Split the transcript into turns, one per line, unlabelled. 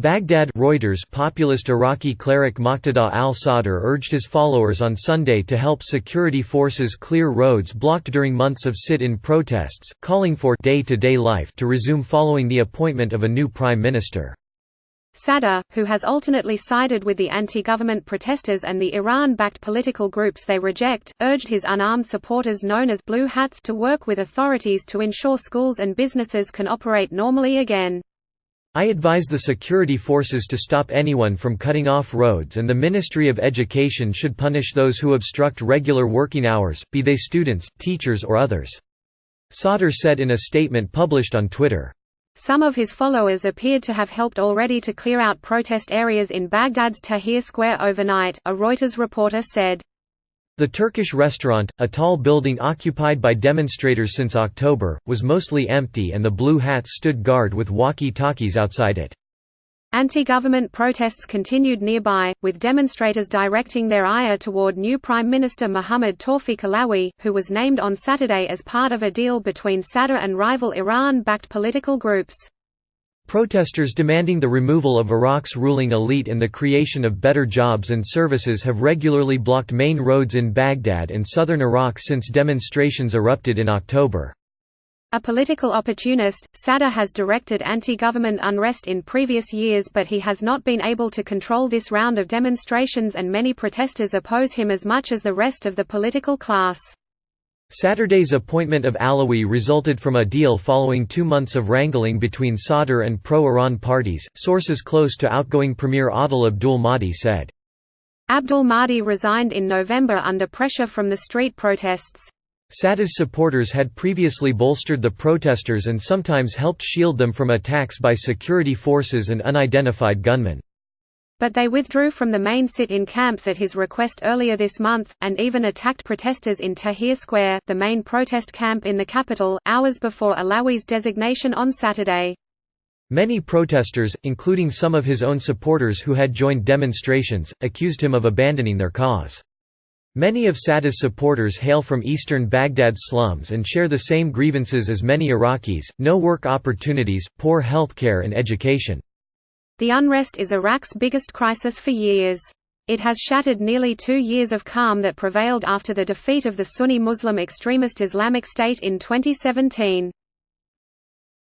Baghdad. Reuters. Populist Iraqi cleric Moqtada al-Sadr urged his followers on Sunday to help security forces clear roads blocked during months of sit-in protests, calling for day-to-day life to resume following the appointment of a new prime minister.
Sadr, who has alternately sided with the anti-government protesters and the Iran-backed political groups they reject, urged his unarmed supporters known as Blue Hats to work with authorities to ensure schools and businesses can operate normally again.
I advise the security forces to stop anyone from cutting off roads, and the Ministry of Education should punish those who obstruct regular working hours, be they students, teachers or others. Sadr said in a statement published on Twitter.
Some of his followers appeared to have helped already to clear out protest areas in Baghdad's Tahrir Square overnight, a Reuters reporter said.
The Turkish restaurant, a tall building occupied by demonstrators since October, was mostly empty and the Blue Hats stood guard with walkie-talkies outside it.
Anti-government protests continued nearby, with demonstrators directing their ire toward new Prime Minister Mohammad Tawfiq Alawi, who was named on Saturday as part of a deal between Sadr and rival Iran-backed political groups.
Protesters demanding the removal of Iraq's ruling elite and the creation of better jobs and services have regularly blocked main roads in Baghdad and southern Iraq since demonstrations erupted in October.
A political opportunist, Sadr has directed anti-government unrest in previous years, but he has not been able to control this round of demonstrations, and many protesters oppose him as much as the rest of the political class.
Saturday's appointment of Alawi resulted from a deal following 2 months of wrangling between Sadr and pro-Iran parties, sources close to outgoing Premier Adil Abdul Mahdi said.
Abdul Mahdi resigned in November under pressure from the street protests.
Sadr's supporters had previously bolstered the protesters and sometimes helped shield them from attacks by security forces and unidentified gunmen.
But they withdrew from the main sit-in camps at his request earlier this month, and even attacked protesters in Tahrir Square, the main protest camp in the capital, hours before Alawi's designation on Saturday.
Many protesters, including some of his own supporters who had joined demonstrations, accused him of abandoning their cause. Many of Sadr's supporters hail from eastern Baghdad slums and share the same grievances as many Iraqis: no work opportunities, poor healthcare and education. The unrest is Iraq's biggest crisis for years. It has shattered nearly 2 years of calm that prevailed after the defeat of the Sunni Muslim extremist Islamic State in 2017.